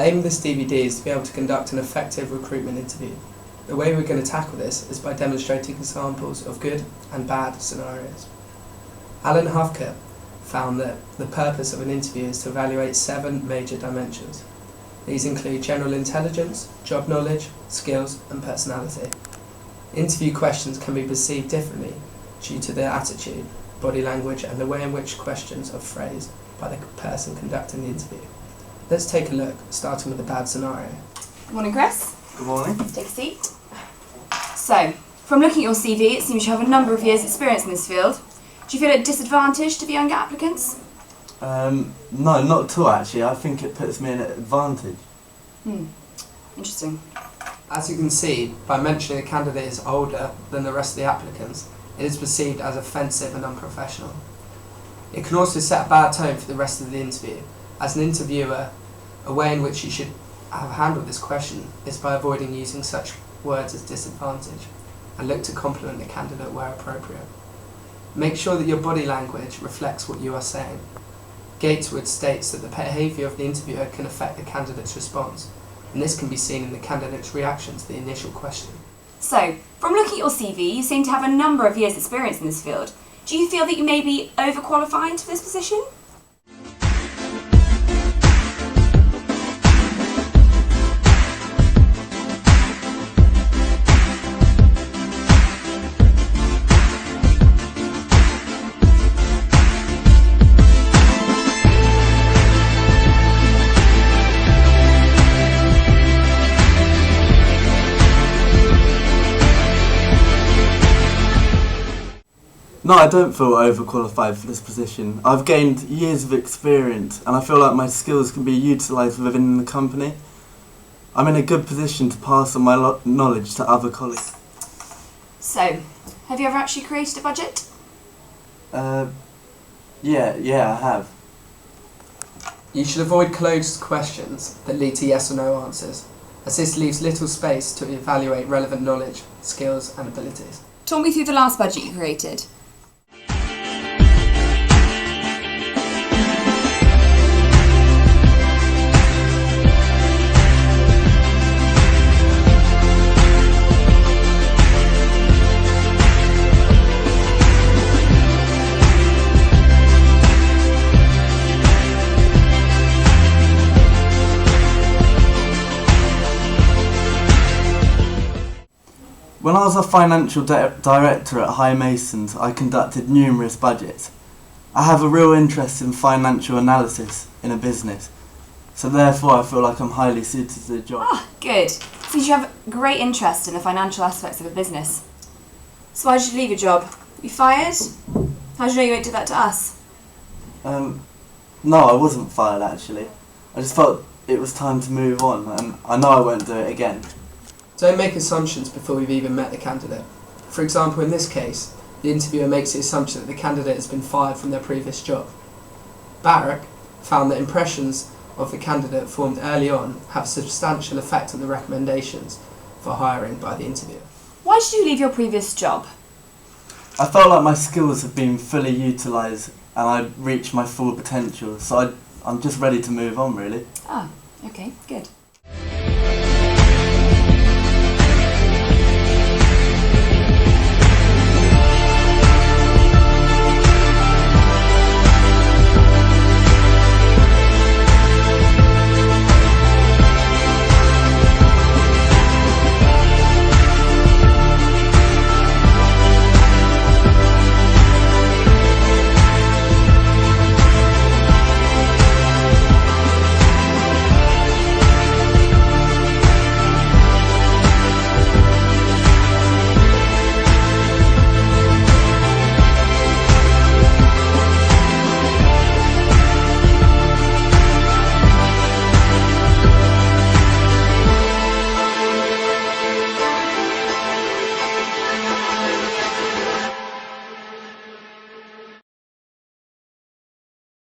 aim of this DVD is to be able to conduct an effective recruitment interview. The way we're going to tackle this is by demonstrating examples of good and bad scenarios. Alan Hufke found that the purpose of an interview is to evaluate 7 major dimensions. These include general intelligence, job knowledge, skills and personality. Interview questions can be perceived differently due to their attitude, body language and the way in which questions are phrased by the person conducting the interview. Let's take a look, starting with the bad scenario. Good morning, Chris. Good morning. Take a seat. So, from looking at your CV, it seems you have a number of years' experience in this field. Do you feel at disadvantage to the younger applicants? No, not at all actually. I think it puts me in an advantage. Interesting. As you can see, by mentioning a candidate is older than the rest of the applicants, it is perceived as offensive and unprofessional. It can also set a bad tone for the rest of the interview. As an interviewer, a way in which you should have handled this question is by avoiding using such words as disadvantage and look to compliment the candidate where appropriate. Make sure that your body language reflects what you are saying. Gateswood states that the behaviour of the interviewer can affect the candidate's response, and this can be seen in the candidate's reaction to the initial question. So, from looking at your CV, you seem to have a number of years' experience in this field. Do you feel that you may be overqualified for this position? No, I don't feel overqualified for this position. I've gained years of experience and I feel like my skills can be utilised within the company. I'm in a good position to pass on my knowledge to other colleagues. So, have you ever actually created a budget? Yeah, I have. You should avoid closed questions that lead to yes or no answers, as this leaves little space to evaluate relevant knowledge, skills and abilities. Talk me through the last budget you created. When I was a financial director at High Masons, I conducted numerous budgets. I have a real interest in financial analysis in a business, so therefore I feel like I'm highly suited to the job. Ah, good. Since you have great interest in the financial aspects of a business. So why did you leave your job? You fired? How did you know you won't do that to us? No, I wasn't fired actually. I just felt it was time to move on and I know I won't do it again. Don't make assumptions before we've even met the candidate. For example, in this case, the interviewer makes the assumption that the candidate has been fired from their previous job. Barrack found that impressions of the candidate formed early on have a substantial effect on the recommendations for hiring by the interviewer. Why did you leave your previous job? I felt like my skills have been fully utilised and I'd reached my full potential, so I'm just ready to move on really. Ah, okay, good.